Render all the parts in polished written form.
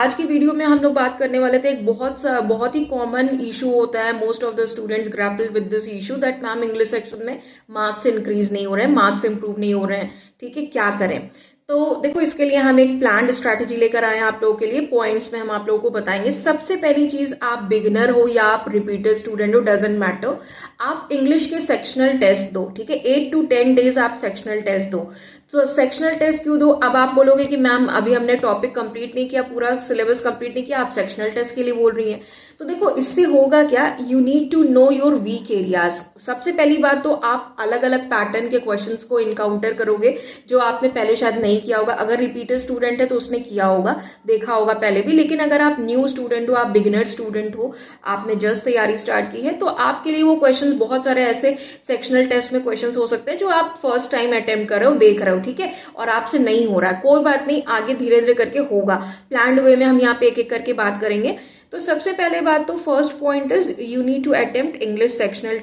आज की वीडियो में हम लोग बात करने वाले थे एक बहुत ही कॉमन इशू होता है। Most of the students grapple with this issue that ma'am English section में मार्क्स इंक्रीज नहीं हो रहे हैं, मार्क्स इंप्रूव नहीं हो रहे हैं। ठीक है, क्या करें? तो देखो, इसके लिए हम एक प्लान्ड स्ट्रैटेजी लेकर आए हैं आप लोगों के लिए। पॉइंट्स में हम आप लोगों को बताएंगे। सबसे पहली चीज, आप बिगिनर हो या आप रिपीटर स्टूडेंट हो, डजेंट मैटर, आप इंग्लिश के सेक्शनल टेस्ट दो। ठीक है, 8 to 10 डेज आप सेक्शनल टेस्ट दो। तो सेक्शनल टेस्ट क्यों दो? अब आप बोलोगे कि मैम अभी हमने टॉपिक कंप्लीट नहीं किया, पूरा सिलेबस कंप्लीट नहीं किया, आप सेक्शनल टेस्ट के लिए बोल रही हैं। तो देखो, इससे होगा क्या, you need to know your weak areas. सबसे पहली बात तो आप अलग अलग पैटर्न के क्वेश्चंस को इनकाउंटर करोगे जो आपने पहले शायद नहीं किया होगा। अगर रिपीटर स्टूडेंट है तो उसने किया होगा, देखा होगा पहले भी। लेकिन अगर आप न्यू स्टूडेंट हो, आप बिगिनर स्टूडेंट हो, आपने जस्ट तैयारी स्टार्ट की है, तो आपके लिए वो क्वेश्चन, बहुत सारे ऐसे सेक्शनल टेस्ट में क्वेश्चन हो सकते हैं जो आप फर्स्ट टाइम अटेम्प्ट कर रहे हो, देख रहे हो। ठीक है, और आपसे नहीं हो रहा है, कोई बात नहीं, आगे धीरे धीरे करके होगा। प्लान्ड वे में हम यहाँ पे एक एक करके बात करेंगे। तो सबसे पहले बात तो first point is you need to attempt English sectional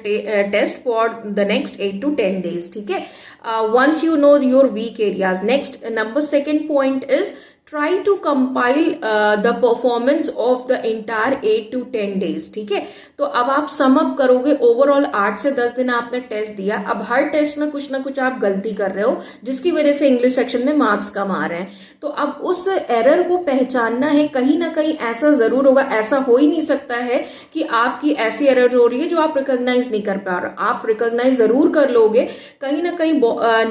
test for the next 8 to 10 days. ठीक है, once you know your weak areas. Next number second point is try to compile the performance of the entire 8 to 10 days। ठीक है, तो अब आप sum up करोगे। Overall 8 से 10 दिन आपने टेस्ट दिया। अब हर टेस्ट में कुछ ना कुछ आप गलती कर रहे हो जिसकी वजह से इंग्लिश सेक्शन में मार्क्स कम आ रहे हैं। तो अब उस एरर को पहचानना है। कहीं ना कहीं ऐसा जरूर होगा, ऐसा हो ही नहीं सकता है कि आपकी ऐसी एरर हो रही है जो आप रिकॉग्नाइज नहीं कर पा रहे। आप रिकॉग्नाइज जरूर कर लोगे। कहीं ना कहीं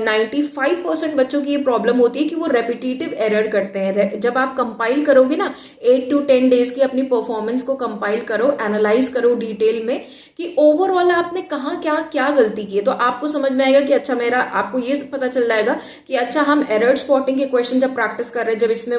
95% बच्चों की ये प्रॉब्लम होती है कि वो रेपिटेटिव एरर करते हैं। जब आप कंपाइल करोगे ना 8 to 10 डेज की अपनी परफॉर्मेंस को कंपाइल करो, एनालाइज करो डिटेल में कि ओवरऑल आपने कहाँ क्या क्या गलती की है, तो आपको समझ में आएगा कि अच्छा, मेरा आपको ये पता चल जाएगा कि अच्छा, हम एरर स्पॉटिंग के क्वेश्चन जब प्रैक्टिस कर रहे हैं, जब इसमें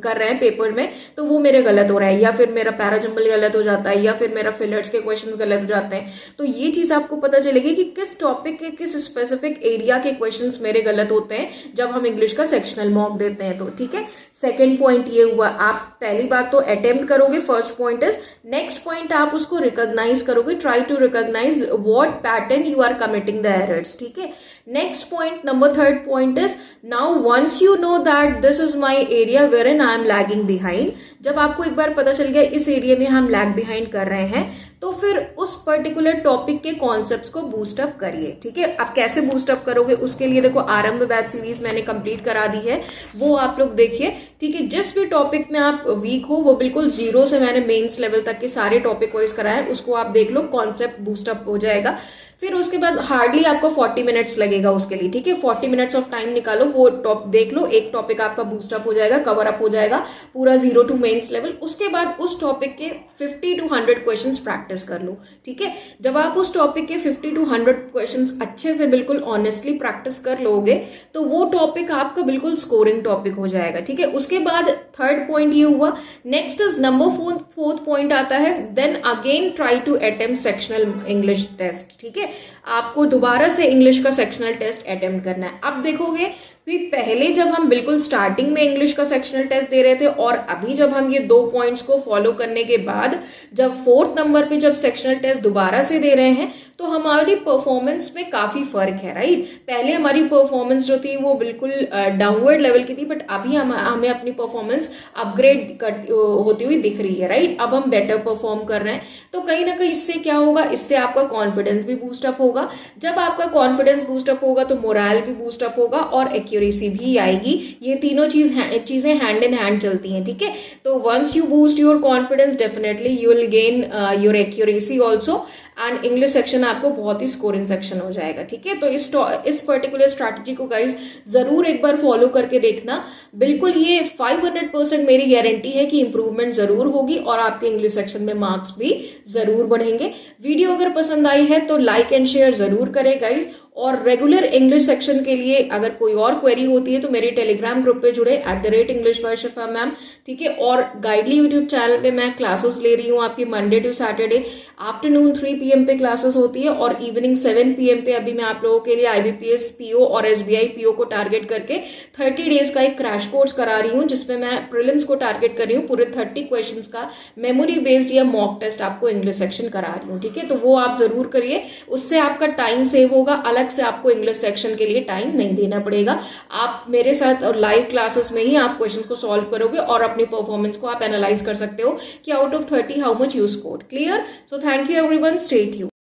कर रहे हैं पेपर में, तो वो मेरे गलत हो रहा है, या फिर मेरा पैराजम्बल गलत हो जाता है, या फिर मेरा फिलर्स के क्वेश्चन गलत हो जाते हैं। तो ये चीज आपको पता चलेगी कि किस टॉपिक के किस स्पेसिफिक एरिया के क्वेश्चन मेरे गलत होते हैं जब हम इंग्लिश का सेक्शनल मॉक देते हैं। तो ठीक है, सेकेंड पॉइंट ये हुआ। आप पहली बात तो अटेम्प्ट करोगे, first point is. Next point, आप उसको रिकॉग्नाइज करोगे। Try to recognize what pattern you are committing the errors. ठीक है, next point, number third point is now once you know that this is my area wherein I am lagging behind. जब आपको एक बार पता चल गया इस area में हम लैग बिहाइंड कर रहे हैं, तो फिर उस पर्टिकुलर टॉपिक के कॉन्सेप्ट्स को बूस्ट अप करिए। ठीक है, आप कैसे बूस्ट अप करोगे उसके लिए देखो, आरंभ बैच सीरीज मैंने कंप्लीट करा दी है, वो आप लोग देखिए। ठीक है, जिस भी टॉपिक में आप वीक हो, वो बिल्कुल जीरो से मैंने मेंस लेवल तक के सारे टॉपिक वाइज कराए, उसको आप देख लो, कॉन्सेप्ट बूस्ट अप हो जाएगा। फिर उसके बाद हार्डली आपको 40 मिनट्स लगेगा उसके लिए। ठीक है, 40 मिनट्स ऑफ टाइम निकालो, वो टॉप देख लो, एक टॉपिक आपका बूस्ट अप हो जाएगा, कवर अप हो जाएगा पूरा 0 to मेंस लेवल। उसके बाद उस टॉपिक के 50 to 100 क्वेश्चंस प्रैक्टिस कर लो। ठीक है, जब आप उस टॉपिक के 50 to 100 क्वेश्चंस अच्छे से बिल्कुल ऑनेस्टली प्रैक्टिस कर लोगे, तो वो टॉपिक आपका बिल्कुल स्कोरिंग टॉपिक हो जाएगा। ठीक है, उसके बाद थर्ड पॉइंट ये हुआ। Next is number fourth point आता है, then again try to attempt sectional English test. ठीक है, आपको दोबारा से इंग्लिश का सेक्शनल टेस्ट अटेम्प्ट करना है। अब देखोगे कि पहले जब हम बिल्कुल स्टार्टिंग में इंग्लिश का सेक्शनल टेस्ट दे रहे थे, और अभी जब हम ये 2 पॉइंट्स को फॉलो करने के बाद जब 4th नंबर पे जब सेक्शनल टेस्ट दोबारा से दे रहे हैं, तो हमारी परफॉर्मेंस में काफी फर्क है। राइट, पहले हमारी परफॉर्मेंस जो थी वो बिल्कुल डाउनवर्ड लेवल की थी, बट अभी हमें अपनी परफॉर्मेंस अपग्रेड होती हुई दिख रही है। राइट, अब हम बेटर परफॉर्म कर रहे हैं। तो कहीं ना कहीं इससे क्या होगा, इससे आपका कॉन्फिडेंस भी बूस्टअप होगा। जब आपका कॉन्फिडेंस बूस्टअप होगा तो मोरल भी बूस्टअप होगा और एक्यूरेसी भी आएगी। ये तीनों चीजें हैंड इन हैंड चलती हैं। ठीक है, तो once you boost your confidence, definitely you will gain your accuracy also, and English section आपको बहुत ही स्कोरिंग सेक्शन हो जाएगा। ठीक है, तो इस पर्टिकुलर स्ट्रैटेजी को गाइज जरूर एक बार फॉलो करके देखना। बिल्कुल ये 500% मेरी गारंटी है कि इंप्रूवमेंट जरूर होगी और आपके इंग्लिश सेक्शन में मार्क्स भी जरूर बढ़ेंगे। वीडियो अगर पसंद आई है तो लाइक एंड शेयर जरूर करें गाइज, और रेगुलर इंग्लिश सेक्शन के लिए अगर कोई और क्वेरी होती है तो मेरे टेलीग्राम ग्रुप पे जुड़े @English by Shifa मैम। ठीक है, और गाइडली यूट्यूब चैनल पे मैं क्लासेस ले रही हूँ आपकी Monday to Saturday afternoon 3 PM पे क्लासेस होती है, और इवनिंग 7 PM पे अभी मैं आप लोगों के लिए IBPS PO और SBI PO को टारगेट करके 30 डेज का एक क्रैश कोर्स करा रही हूँ, जिसमें मैं प्रीलिम्स को टारगेट कर रही हूँ। पूरे 30 क्वेश्चंस का मेमोरी बेस्ड या मॉक टेस्ट आपको इंग्लिश सेक्शन करा रही हूँ। ठीक है, तो वो आप जरूर करिए, उससे आपका टाइम सेव होगा। अलग अलग से आपको इंग्लिश सेक्शन के लिए टाइम नहीं देना पड़ेगा। आप मेरे साथ और लाइव क्लासेस में ही आप क्वेश्चंस को सॉल्व करोगे और अपनी परफॉर्मेंस को आप एनालाइज कर सकते हो कि out of 30 how much you scored. Clear? So thank you everyone, stay tuned.